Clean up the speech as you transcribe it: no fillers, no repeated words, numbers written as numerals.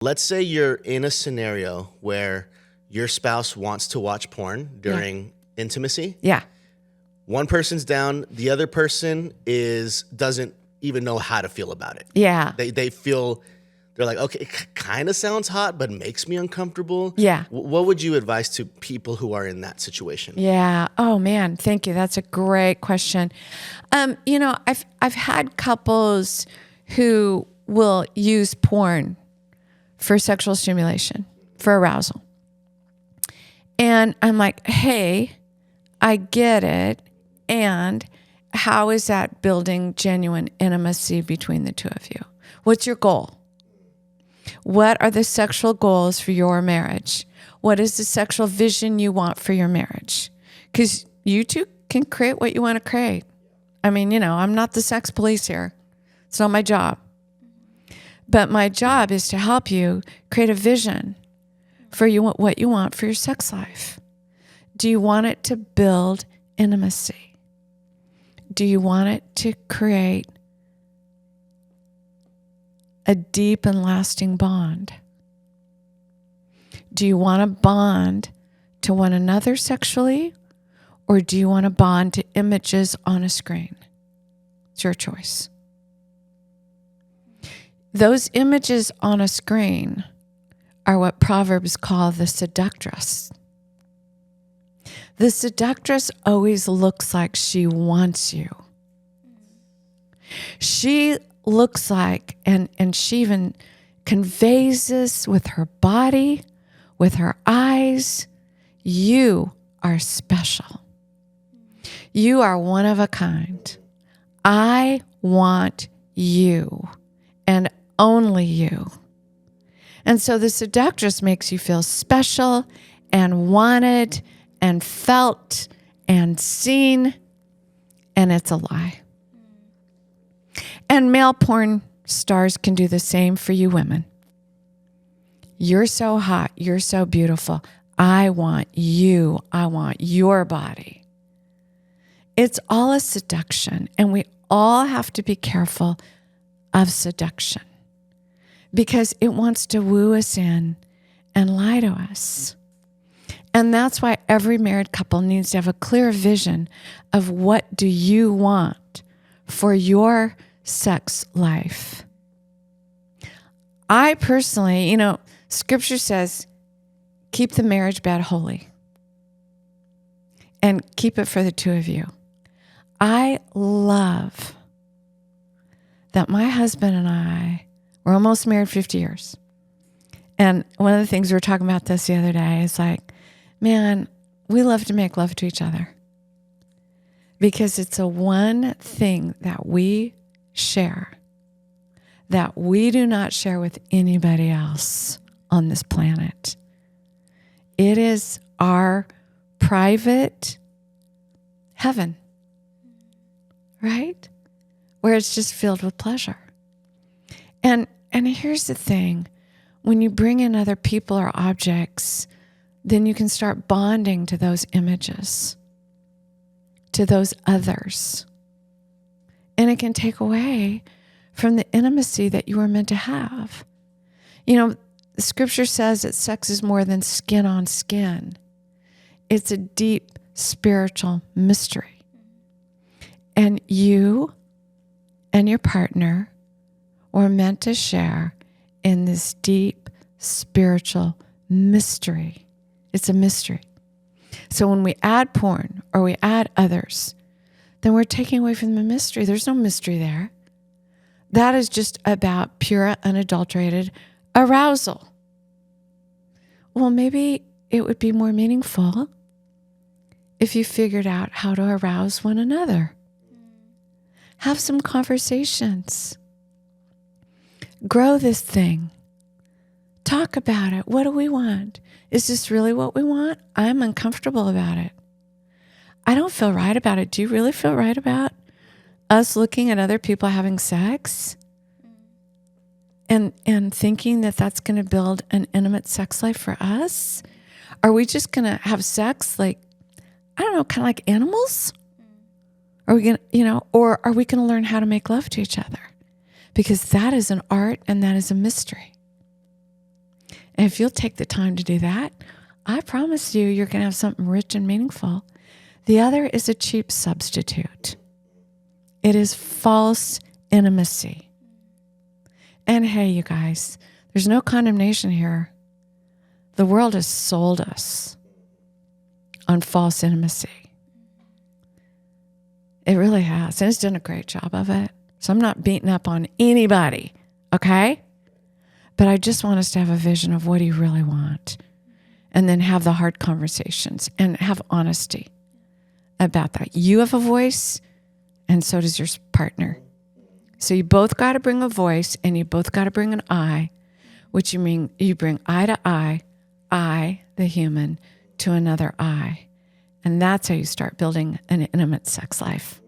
Let's say you're in a scenario where your spouse wants to watch porn during intimacy. Yeah. One person's down, the other person doesn't even know how to feel about it. Yeah. They're like, okay, it kind of sounds hot, but makes me uncomfortable. Yeah. What would you advise to people who are in that situation? Yeah. Oh man, thank you. That's a great question. I've had couples who will use porn for sexual stimulation, for arousal. And I'm like, hey, I get it. And how is that building genuine intimacy between the two of you? What's your goal? What are the sexual goals for your marriage? What is the sexual vision you want for your marriage? Because you two can create what you want to create. I mean, I'm not the sex police here. It's not my job. But my job is to help you create a vision for what you want for your sex life. Do you want it to build intimacy? Do you want it to create a deep and lasting bond? Do you want to bond to one another sexually, or do you want to bond to images on a screen? It's your choice. Those images on a screen are what Proverbs call the seductress. The seductress always looks like she wants you. She looks like, and she even conveys this with her body, with her eyes, you are special. You are one of a kind. I want you, and only you. And so the seductress makes you feel special and wanted and felt and seen, and it's a lie. And male porn stars can do the same for you women. You're so hot. You're so beautiful. I want you. I want your body. It's all a seduction, and we all have to be careful of seduction because it wants to woo us in and lie to us. And that's why every married couple needs to have a clear vision of what do you want for your sex life. I personally, Scripture says, keep the marriage bed holy and keep it for the two of you. I love that my husband and I were almost married 50 years. And one of the things we were talking about this the other day is like, man, we love to make love to each other because it's a one thing that we share that we do not share with anybody else on this planet. It is our private heaven, right? Where it's just filled with pleasure. And here's the thing, when you bring in other people or objects, then you can start bonding to those images, to those others. And it can take away from the intimacy that you were meant to have. The Scripture says that sex is more than skin on skin. It's a deep spiritual mystery. And you and your partner were meant to share in this deep spiritual mystery. It's a mystery. So when we add porn or we add others, then we're taking away from the mystery. There's no mystery there. That is just about pure, unadulterated arousal. Well, maybe it would be more meaningful if you figured out how to arouse one another. Have some conversations. Grow this thing. Talk about it. What do we want? Is this really what we want? I'm uncomfortable about it. I don't feel right about it. Do you really feel right about us looking at other people having sex and thinking that that's going to build an intimate sex life for us? Are we just going to have sex like, I don't know, kind of like animals? Are we going to, or are we going to learn how to make love to each other? Because that is an art and that is a mystery. And if you'll take the time to do that, I promise you, you're going to have something rich and meaningful. The other is a cheap substitute. It is false intimacy. And hey, you guys, there's no condemnation here. The world has sold us on false intimacy. It really has. And it's done a great job of it. So I'm not beating up on anybody, okay? But I just want us to have a vision of what do you really want? And then have the hard conversations and have honesty about that. You have a voice, and so does your partner. So you both got to bring a voice, and you both got to bring an I, which you bring eye to eye, I, the human, to another I. And that's how you start building an intimate sex life.